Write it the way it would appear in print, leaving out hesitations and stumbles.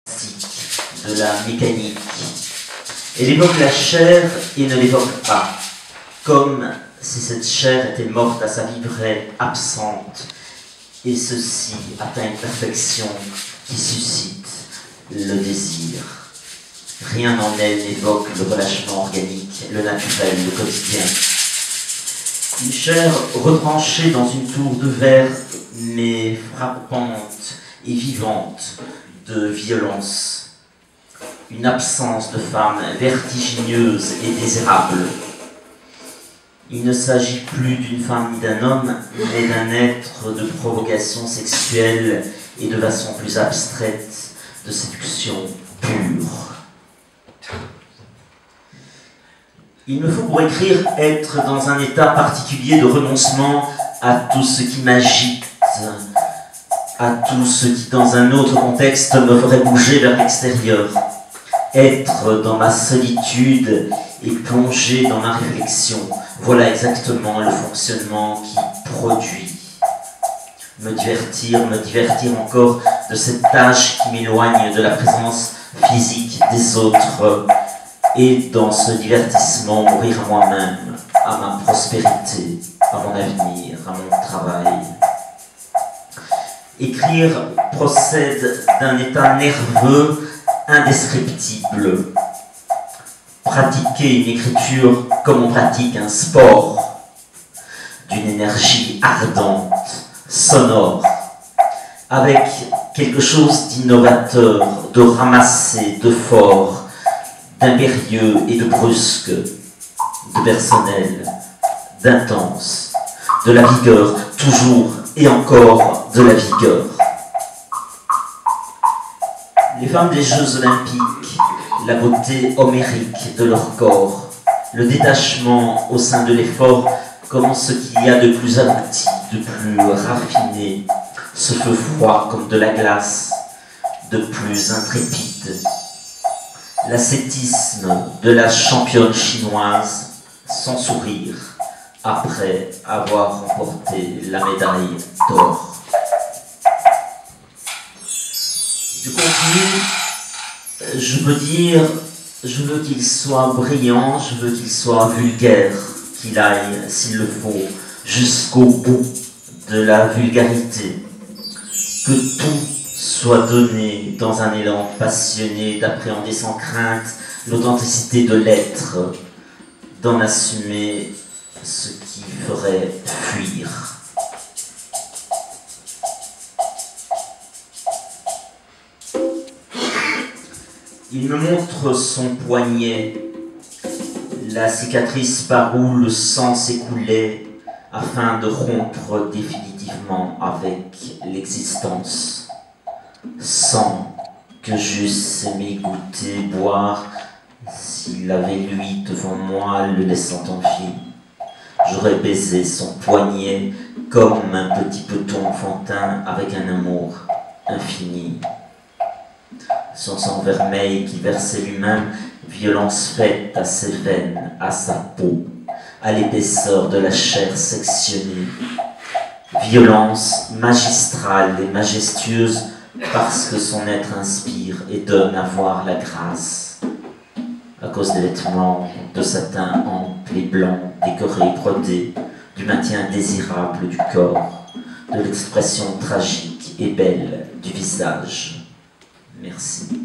de la mécanique. Elle évoque la chair et ne l'évoque pas, comme si cette chair était morte à sa vie vraie, absente, et ceci atteint une perfection qui suscite le désir. Rien en elle n'évoque le relâchement organique, le naturel, le quotidien. Une chair retranchée dans une tour de verre, mais frappante et vivante de violence. Une absence de femme vertigineuse et désirable. Il ne s'agit plus d'une femme ni d'un homme, mais d'un être de provocation sexuelle et de façon plus abstraite, de séduction pure. Il me faut pour écrire être dans un état particulier de renoncement à tout ce qui m'agite, à tout ce qui dans un autre contexte me ferait bouger vers l'extérieur. Être dans ma solitude et plonger dans ma réflexion, voilà exactement le fonctionnement qui produit. Me divertir encore de cette tâche qui m'éloigne de la présence physique des autres, et dans ce divertissement mourir à moi-même, à ma prospérité, à mon avenir, à mon travail. Écrire procède d'un état nerveux indescriptible. Pratiquer une écriture comme on pratique un sport, d'une énergie ardente, sonore, avec quelque chose d'innovateur, de ramassé, de fort, d'impérieux et de brusque, de personnel, d'intense, de la vigueur, toujours et encore de la vigueur. Les femmes des Jeux Olympiques, la beauté homérique de leur corps, le détachement au sein de l'effort, comme ce qu'il y a de plus abouti, de plus raffiné, ce feu froid comme de la glace, de plus intrépide. L'ascétisme de la championne chinoise, sans sourire, après avoir remporté la médaille d'or. Du contenu, je veux dire, je veux qu'il soit brillant, je veux qu'il soit vulgaire, qu'il aille, s'il le faut, jusqu'au bout de la vulgarité. Que tout soit donné dans un élan passionné d'appréhender sans crainte l'authenticité de l'être, d'en assumer ce qui ferait fuir. Il me montre son poignet, la cicatrice par où le sang s'écoulait afin de rompre définitivement avec l'existence. Sang que j'eusse aimé goûter, boire, s'il avait lui devant moi le laissant enfier. J'aurais baisé son poignet comme un petit peton enfantin avec un amour infini. Son sang vermeil qui versait lui-même, violence faite à ses veines, à sa peau, à l'épaisseur de la chair sectionnée. Violence magistrale et majestueuse parce que son être inspire et donne à voir la grâce. À cause des vêtements de satin ample et blanc, décorés, brodés, du maintien désirable du corps, de l'expression tragique et belle du visage. Merci.